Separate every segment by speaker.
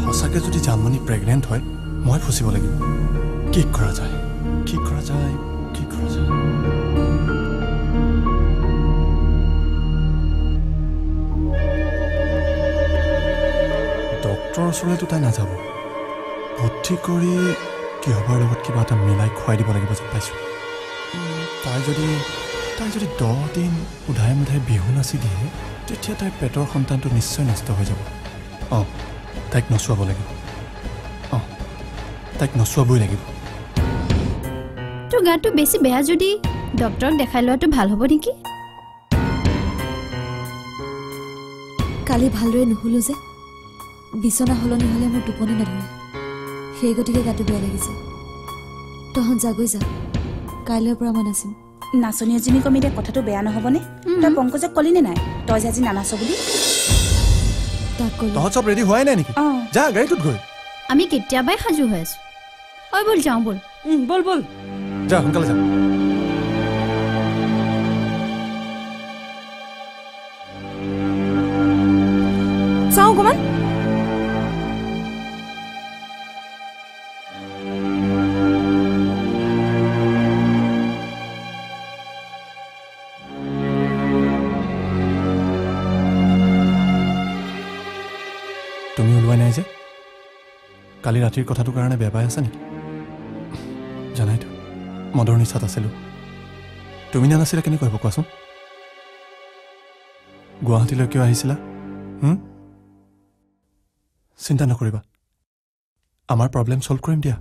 Speaker 1: সঁচাকৈ যদি জানমণি প্ৰেগনেণ্ট হয় মই ফচিব লাগিব কি কৰা যায় ডক্টৰৰ ওচৰলৈতো তাই নাযাব বুদ্ধি কৰি কিহবাৰ লগত কিবা এটা মিলাই খুৱাই দিব লাগিব যেন পাইছোঁ তাই যদি 10 দিন উধাই মুধাই বিহু নাচি দিয়ে তেতিয়া তাইৰ পেটৰ সন্তানটো নিশ্চয় নষ্ট হৈ যাব তাইক নচুৱাব লাগিব তাইক নচুৱাবই লাগিব
Speaker 2: তোৰ গাটো বেছি বেয়া যদি ডক্টৰক দেখাই লোৱাটো ভাল হ'ব নেকি
Speaker 3: কালি ভালদৰে নুশুলো যে বিছনা হলনি হ'লে মোৰ টোপনি নধৰে সেই গতিকে গাটো বেয়া লাগিছে তহঁত যাগৈ যা কাইলৈৰ পৰা মই নাচিম
Speaker 4: নাচনী এজনী কমিতে কথাটো বেয়া নহ'বনে তই পংকজক কলিনে নাই তই যে আজি নানাচ বুলি
Speaker 1: তহঁত চব ৰেডি হোৱাই নাই নেকি যা গাড়ীটোত গৈ
Speaker 2: আমি কেতিয়াবাই সাজু হৈ আছো ঐ বল যাওঁ বল
Speaker 4: বল
Speaker 1: যা সোনকালে যা
Speaker 3: চাওঁ অকণমান
Speaker 1: তুমি ওলোৱাই নাই যে কালি ৰাতিৰ কথাটোৰ কাৰণে বেয়া পাই আছা নেকি জানাইতো মদৰ নিচাত আছিলোঁ তুমি নানাছিলা কেনেকৈ হ'ব কোৱাচোন গুৱাহাটীলৈ কিয় আহিছিলা চিন্তা নকৰিবা আমাৰ প্ৰব্লেম ছল্ভ কৰিম দিয়া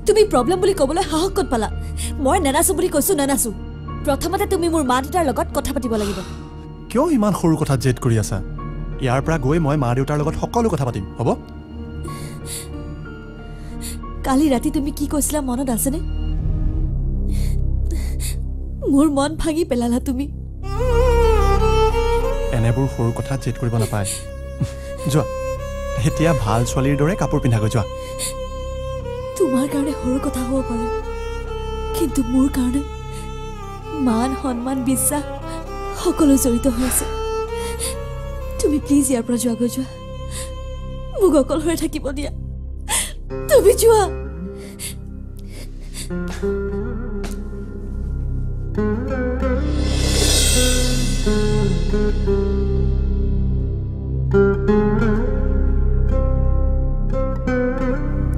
Speaker 3: তুমি প্ৰব্লেম বুলি ক'বলৈ সাহস ক'ত পালা মই নানাচো বুলি কৈছোঁ নানাচো প্ৰথমতে তুমি মোৰ মা দেউতাৰ লগত কথা পাতিব লাগিব
Speaker 1: কিয় ইমান সৰু কথাত জেদ কৰি আছা ইয়াৰ পৰা গৈ মই মা দেউতাৰ লগত সকলো কথা পাতিম হ'ব
Speaker 3: কালি ৰাতি তুমি কি কৈছিলা মনত আছেনে মোৰ মন ভাঙি পেলালা তুমি
Speaker 1: এনেবোৰ সৰু কথাত জেদ কৰিব নাপায় যোৱা এতিয়া ভাল ছোৱালীৰ দৰে কাপোৰ পিন্ধাগৈ যোৱা
Speaker 3: তোমাৰ কাৰণে সৰু কথা হ'ব পাৰে কিন্তু মোৰ কাৰণে মান সন্মান বিশ্বাস সকলো জড়িত হৈ আছে তুমি প্লিজ ইয়াৰ পৰা যোৱাগৈ যোৱা মোক অকলশৰে থাকিব দিয়া তুমি যোৱা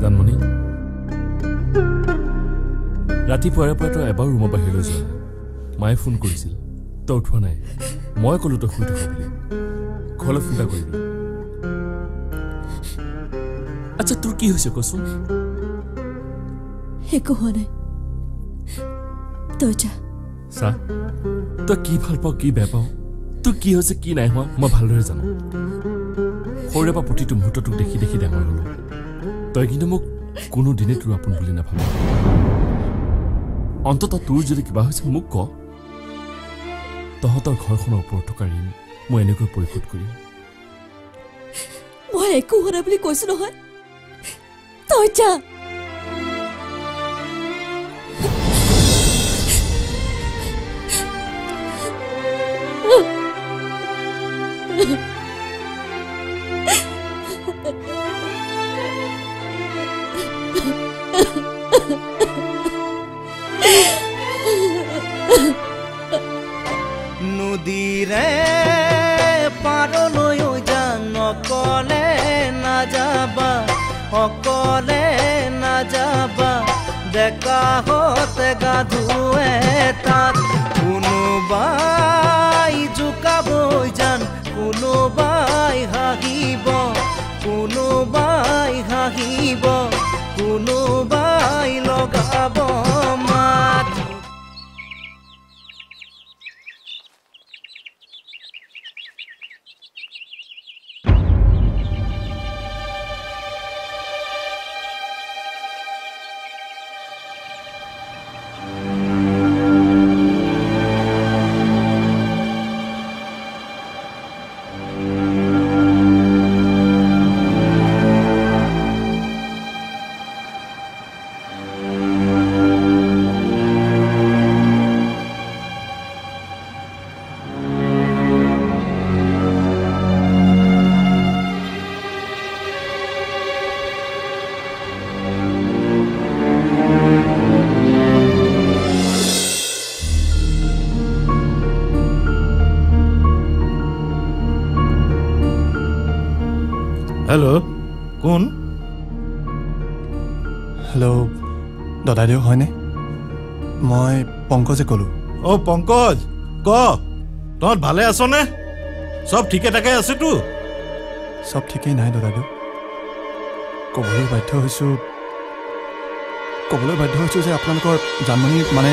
Speaker 5: জানমণি ৰাতিপুৱাৰে পৰা তই এবাৰ ৰুমৰ বাহিৰলৈ যোৱা মায়ে ফোন কৰিছিল তই উঠোৱা নাই মই ক'লো তই শুই থাক বুলি ঘৰলৈ ফোন এটা কৰিবি আচ্ছা তোৰ কি হৈছে কচোন
Speaker 3: একো হোৱা নাই তই যা
Speaker 5: চা তই কি ভাল পাওঁ কি বেয়া পাওঁ তোৰ কি হৈছে কি নাই হোৱা মই ভালদৰে জানো সৰুৰে পৰা প্ৰতিটো মুহূৰ্ত তোক দেখি দেখি ডাঙৰ হ'লো তই কিন্তু মোক কোনোদিনে তোৰ আপোন বুলি নাভাবি অন্ততঃ তোৰ যদি কিবা হৈছে মোক ক তহঁতৰ ঘৰখনৰ ওপৰত থকা ঋণ মই এনেকৈ পৰিশোধ কৰিম
Speaker 3: মই একো হোৱা নাই বুলি কৈছো নহয় তই যা
Speaker 6: নদীৰে পাৰলৈ যান অকলে নাযাবা অকলে নাযাবা ডেকা হতে গা ধুৱে তাত কোনোবাই জোকাবই যান কোনোবাই হাঁহিব কোনোবাই হাঁহিব কোনোবাই লগাব মাত
Speaker 7: হেল্ল' কোন
Speaker 1: হেল্ল' দদাইদেউ হয়নে মই পংকজে ক'লোঁ
Speaker 7: অ' পংকজ ক তহঁত ভালে আছনে চব ঠিকে ঠাকে আছেতো
Speaker 1: চব ঠিকেই নাই দদাইদেউ ক'বলৈ বাধ্য হৈছোঁ যে আপোনালোকৰ জানমণি মানে